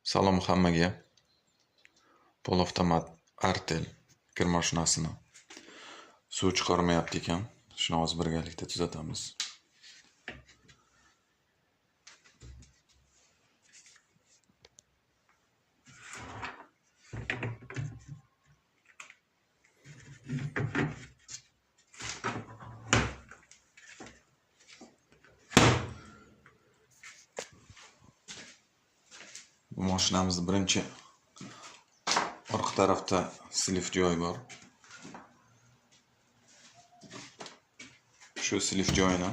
Salom hammaga. Polavtomat Artel kir mashinasini suv chiqarmayapti ekan. Shuni hozir birgalikda tuzatamiz. Bu mashinamizning birinchi orqa tarafda silif joyi bor. Shu silif joyini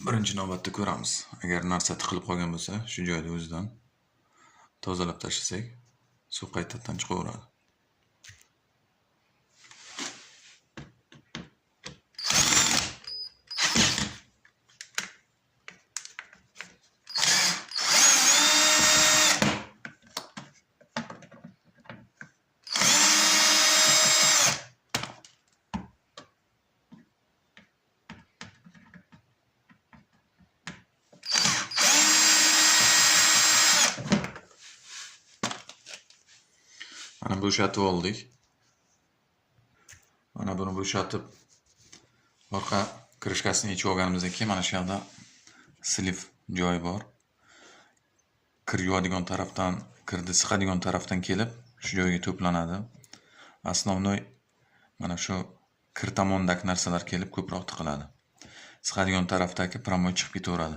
birinchi navbatda ko'ramiz. Agar narsa tiqilib qolgan bo'lsa, shu joyda o'zidan tozalab tashlasak, suv qaytadan chiqaveradi. Mana bo'shatib oldik. Mana buni bo'shatib orqa krishkasini yechib olganimizdan keyin mana shu yerda silif joyi bor. Kir yuvadigan tarafdan, kirni siqadigan tarafdan kelib shu joyga to'planadi. Основной mana shu kir tomondagi narsalar kelib ko'proq tiqiladi. Siqadigan tarafdagi promoy chiqib ketaveradi.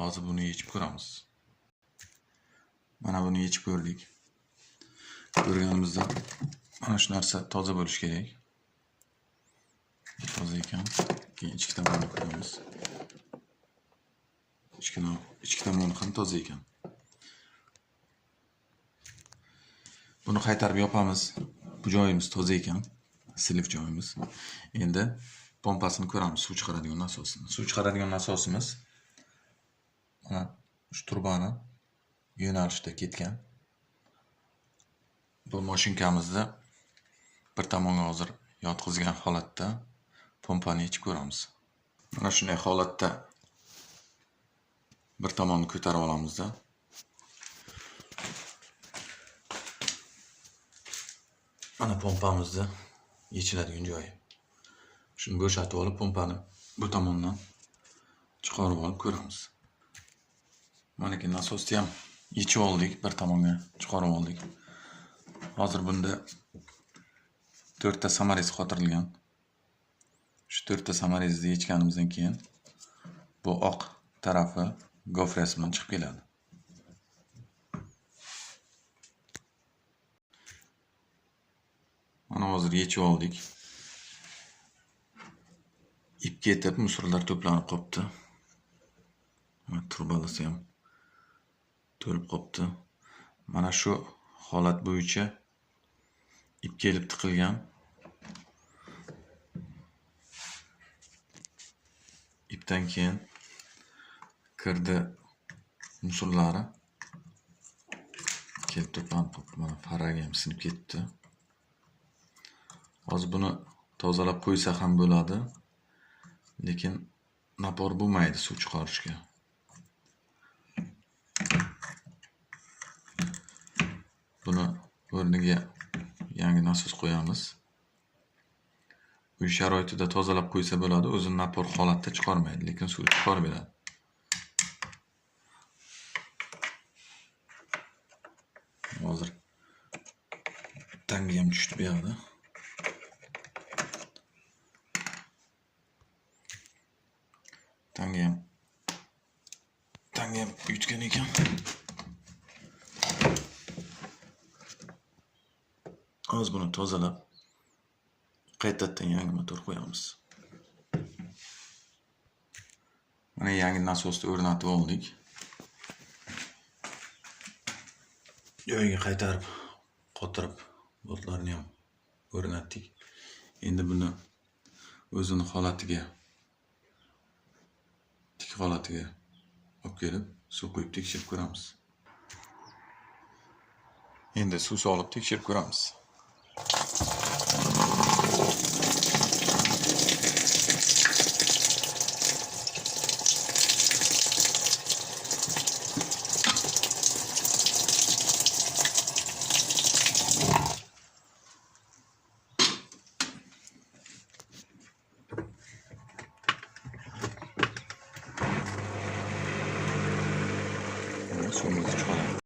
Hozir buni yechib ko'ramiz. Mana buni yechib ko'rdik. Ko'rganimizda mana shu narsa toza bo'lishi kerak. Toza ekan. Keyin ichki tomonni ko'ramiz. Ichki tomoni ham toza ekan. Buni qaytarib yopamiz. Bu joyimiz toza ekan. Silif joyimiz. Endi pompasini ko'ramiz, suv chiqaradigan nasosini. Suv chiqaradigan nasosimiz mana shu turbani yo'nalishida ketgan. Bu mashinkamizda bir tomonga hozir yotqizgan holatda pompani yechib ko'ramiz. Mana shunday holatda bir tomonni ko'tarib olamizda. Mana pompamizda yechiladigan joyi. Shuni bo'shatib olib pompani bu tomondan chiqarib olib ko'ramiz. Mana ki nasosni ham yechib oldik, bir tomonga chiqarib oldik. Hozir bunda 4 ta samarez qotirilgan. Shu 4 ta samarezni yechganimizdan keyin bu oq tarafi gofres bilan chiqib keladi. Mana hozir yechib oldik. Ip ketib, musorlar to'planib qopti. Turbalasi ham to'lib qopti. Mana shu holat bo'yicha ip kelib tiqilgan. Ipdan keyin kirdi musorlari kelib to'planib qopti. Mana faragi ham sinib ketdi. Hozir buni tozalab qo'ysa ham bo'ladi, lekin napor bo'lmaydi suv chiqarishga. Buni o'rniga yangi nasos qo'yamiz. Uy sharoitida tozalab qo'ysa bo'ladi, o'zini napor holatda chiqarmaydi, lekin suv chiqarib beradi. Hozir tangi ham tushdi bu yerda. Tangi ham yutgan ekan. Hozir buni tozalab qaytadan yangi motor qo'yamiz. Mana yangi nasosni o'rnatib oldik. Joyiga qaytarib, qotirib, boltlarni ham o'rnatdik. Endi buni o'zini holatiga, tik holatiga olib kelib, suv quyib tekshirib ko'ramiz. Endi suv solib tekshirib ko'ramiz. suvimizni chiqaramiz.